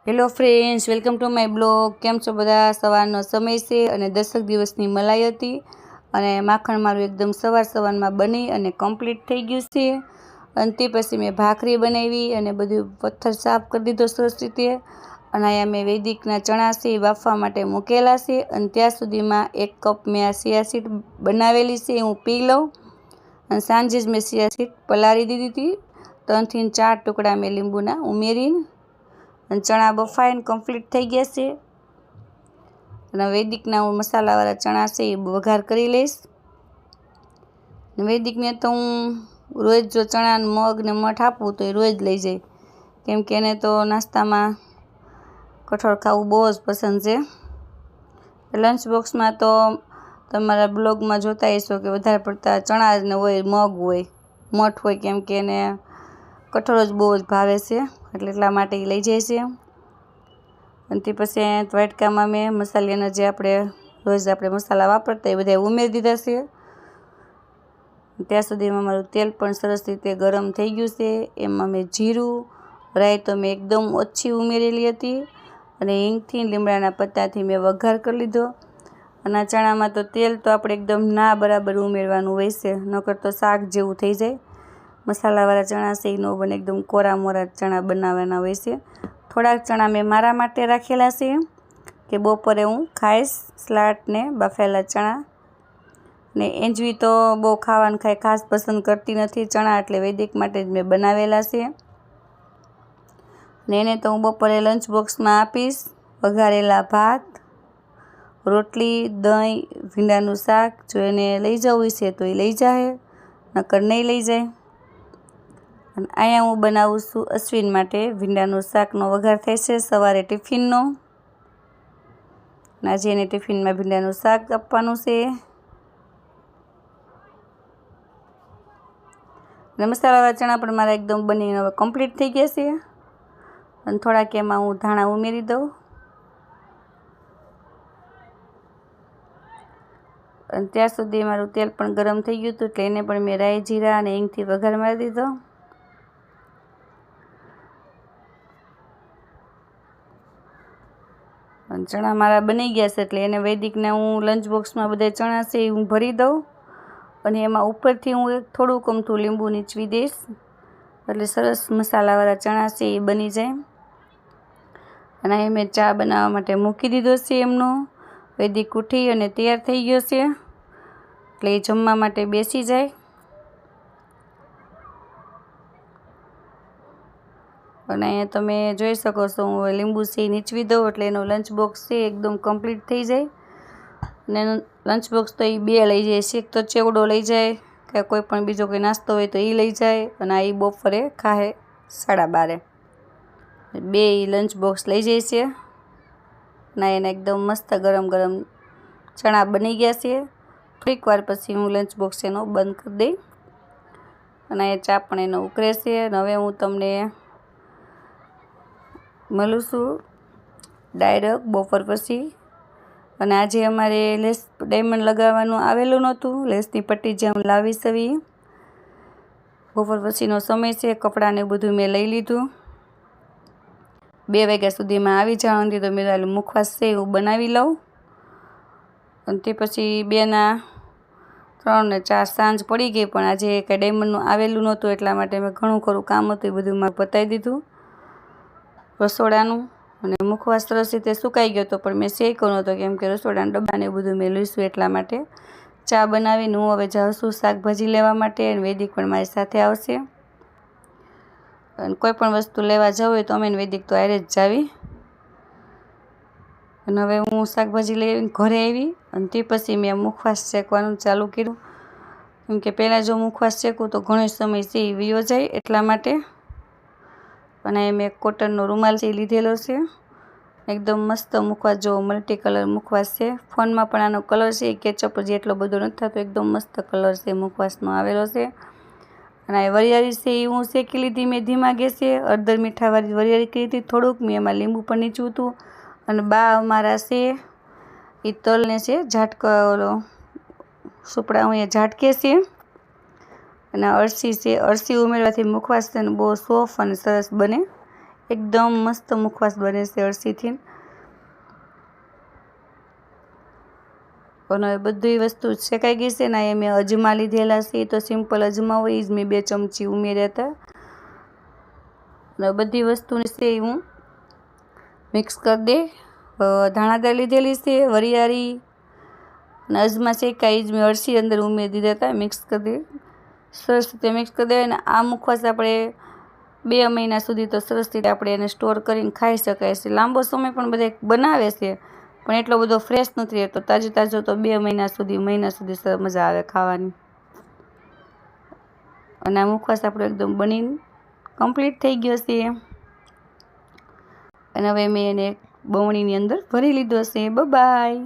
Hello friends, welcome to my blog. કેમ છો બધા? સવારનો સમય છે અને 10 દિવસની મલાઈ હતી અને માખણ મારું એકદમ સવારમાં બની અને કમ્પ્લીટ થઈ ગયું છે. અને તે પછી મેં ભાખરી બનાવી અને બધું પથ્થર સાફ કરી દીધો સરસ રીતે. અને અહીંયા મેં વૈદિકના ચણા છે બાફવા માટે મૂકેલા છે. અને ત્યાં સુધીમાં 1 કપ મેં આ સિયા સીડ બનાવેલી છે, હું પી લઉં. અને સાંજે જ મેં સિયા સીડ પલાળી દીધી હતી. 3 થી 4 ટુકડા મેં લીંબુના ઉમેરીને અને ચણા બફાઈને કમ્પ્લીટ થઈ ગયા છે. અને વૈદિકના હું મસાલાવાળા ચણા છે એ વઘાર કરી લઈશ. વૈદિકને તો હું રોજ જો ચણા મગ ને મઠ આપું તો એ રોજ લઈ જાય, કેમ કે એને તો નાસ્તામાં કઠોળ ખાવું બહુ જ પસંદ છે. લંચ બોક્સમાં તો તમારા બ્લોગમાં જોતા હશો કે વધારે પડતા ચણા જ ને હોય, મગ હોય, મઠ હોય, કેમ કે એને કઠોળ જ બહુ જ ભાવે છે, એટલે એટલા માટે એ લઈ જાય છે. અને તે પછી વાટકામાં મેં મસાલાના જે રોજ આપણે મસાલા વાપરતા એ બધા ઉમેરી દીધા છે. ત્યાં સુધીમાં મારું તેલ પણ સરસ રીતે ગરમ થઈ ગયું છે. એમાં મેં જીરું, રાઈ તો મેં એકદમ ઓછી ઉમેરેલી હતી અને હિંગથી લીમડાના પત્તાથી મેં વઘાર કરી લીધો. અને આ ચણામાં તો તેલ તો આપણે એકદમ ના બરાબર ઉમેરવાનું હોય છે, નકર તો શાક જેવું થઈ જાય. મસાલાવાળા ચણા છે એ ન બને, એકદમ કોરા મોરા ચણા બનાવવાના હોય છે. થોડાક ચણા મેં મારા માટે રાખેલા છે કે બપોરે હું ખાઈશ, સ્લાટ ને બાફેલા ચણા. ને એંજવી તો બહુ ખાવાનું ખાસ પસંદ કરતી નથી ચણા, એટલે વૈદિક માટે જ મેં બનાવેલા છે. ને એને તો હું બપોરે લંચ બોક્સમાં આપીશ. વઘારેલા ભાત, રોટલી, દહીં, ભીંડાનું શાક. જો એને લઈ જવું છે તો એ લઈ જાય, નકર નહીં લઈ જાય. અને અહીંયા હું બનાવું છું અશ્વિન માટે ભીંડાનું શાકનો વઘાર થાય છે સવારે ટિફિનનો. અને આજે એને ટિફિનમાં ભીંડાનું શાક આપવાનું છે. અને મસાલાવાળા ચણા પણ મારા એકદમ બનીને હવે કમ્પ્લીટ થઈ ગયા છે. અને થોડાક એમાં હું ધાણા ઉમેરી દઉં. અને ત્યાર સુધી મારું તેલ પણ ગરમ થઈ ગયું હતું, એટલે એને પણ મેં રાઈ, જીરા અને હિંગથી વઘાર મારી દીધો. અને ચણા મારા બની ગયા છે, એટલે એને વૈદિકના હું લંચ બોક્સમાં બધા ચણા છે એ હું ભરી દઉં. અને એમાં ઉપરથી હું થોડુંક અમથું લીંબુ નીચવી દઈશ, એટલે સરસ મસાલાવાળા ચણા છે એ બની જાય. અને એ મેં ચા બનાવવા માટે મૂકી દીધો છે એમનો. વૈદિક ઉઠી અને તૈયાર થઈ ગયો છે, એટલે એ જમવા માટે બેસી જાય. અને અહીંયા તમે જોઈ શકો છો, હું લીંબુ છે નીચવી દઉં એટલે એનો લંચ બોક્સ છે એકદમ કમ્પ્લીટ થઈ જાય. અને એનો લંચ બોક્સ તો એ 2 લઈ જાય છે, એક તો ચેવડો લઈ જાય કે કોઈ પણ બીજો કોઈ નાસ્તો હોય તો એ લઈ જાય. અને આ એ બપોરે ખાહે 12:30. 2 લંચ બોક્સ લઈ જાય છે. અને એને એકદમ મસ્ત ગરમ ગરમ ચણા બની ગયા છે. થોડીક વાર પછી હું લંચ બોક્સ એનો બંધ કરી દઈ. અને એ ચા પણ એનો ઉકળે છે. અને હવે હું તમને મળું છું ડાયરેક્ટ બપોર પછી. અને આજે અમારે લેસ ડાયમંડ લગાવવાનું આવેલું નહોતું, લેસની પટ્ટી જે હું લાવી સવી. બપોર પછીનો સમય છે, કપડાને બધું મેં લઈ લીધું. 2 વાગ્યા સુધીમાં આવી જવાની તો મેં મુખવાસ છે હું બનાવી લઉં. અને તે પછી 2 ના 3 ને 4 સાંજ પડી ગઈ, પણ આજે કંઈ ડાયમંડનું આવેલું નહોતું, એટલા માટે મેં ઘણું ખરું કામ હતું એ બધું મારે પતાવી દીધું રસોડાનું. અને મુખવાસ સરસ રીતે સુકાઈ ગયો હતો, પણ મેં શેક્યો નહોતો, કેમ કે રસોડાના ડબ્બાને એ બધું મેં લઈશું એટલા માટે. ચા બનાવીને હું હવે જાઉં છું શાકભાજી લેવા માટે, અને વૈદિક પણ મારી સાથે આવશે. અને કોઈ પણ વસ્તુ લેવા જવું હોય તો અમે વૈદિક તો હારે જ જાવી. અને હવે હું શાકભાજી લઈને ઘરે આવી. અને તે પછી મેં મુખવાસ શેકવાનું ચાલુ કર્યું, કેમ કે પહેલાં જો મુખવાસ શેકું તો ઘણો સમય છે એ વયો જાય, એટલા માટે. અને મેં કોટનનો રૂમાલ છે લીધેલો છે. એકદમ મસ્ત મુખવાસ, જો મલ્ટી કલર મુખવાસ છે. ફોનમાં પણ આનો કલર છે એ કેચઅપ જે એટલો બધો નથી થતો, એકદમ મસ્ત કલર છે મુખવાસનો આવેલો છે. અને આ વરિયાળી છે એ હું શેકી લીધી મેં ધીમા ગેસે. હળદર મીઠાવાળી વરિયાળી કરી હતી થોડુંક, મેં એમાં લીંબુ પણ નીચવું હતું. અને બા અમારા છે એ તલને છે ઓલો સુપડા હું એ ઝાટકે છે. અને અળસી છે, અળસી ઉમેરવાથી મુખવાસ છે ને બહુ સોફ્ટ અને સરસ બને, એકદમ મસ્ત મુખવાસ બને છે અળસીથી. અને બધી વસ્તુ શેકાઈ ગઈ છે ને એ મેં અજમા લીધેલા છે. તો સિમ્પલ અજમા હોય એ જ મેં 2 ચમચી ઉમેર્યા હતા. અને બધી વસ્તુને છે હું મિક્સ કરી દે. ધાણાદાળ લીધેલી છે, વરિયાળી અને અજમા શેકાઈ જ મેં અળસી અંદર ઉમેરી દીધા હતા. મિક્સ કરી દે, સરસ રીતે મિક્સ કરી દેવાય. અને આ મુખવાસ આપણે 2 મહિના સુધી તો સરસ રીતે આપણે એને સ્ટોર કરીને ખાઈ શકાય છે. લાંબો સમય પણ બધા બનાવે છે પણ એટલો બધો ફ્રેશ નથી રહેતો. તાજો તો 2 મહિના સુધી મજા આવે ખાવાની. અને આ મુખવાસ આપણો એકદમ બનીને કમ્પ્લીટ થઈ ગયો છે. અને હવે મેં એને એક બવણીની અંદર ભરી લીધો છે. બાય.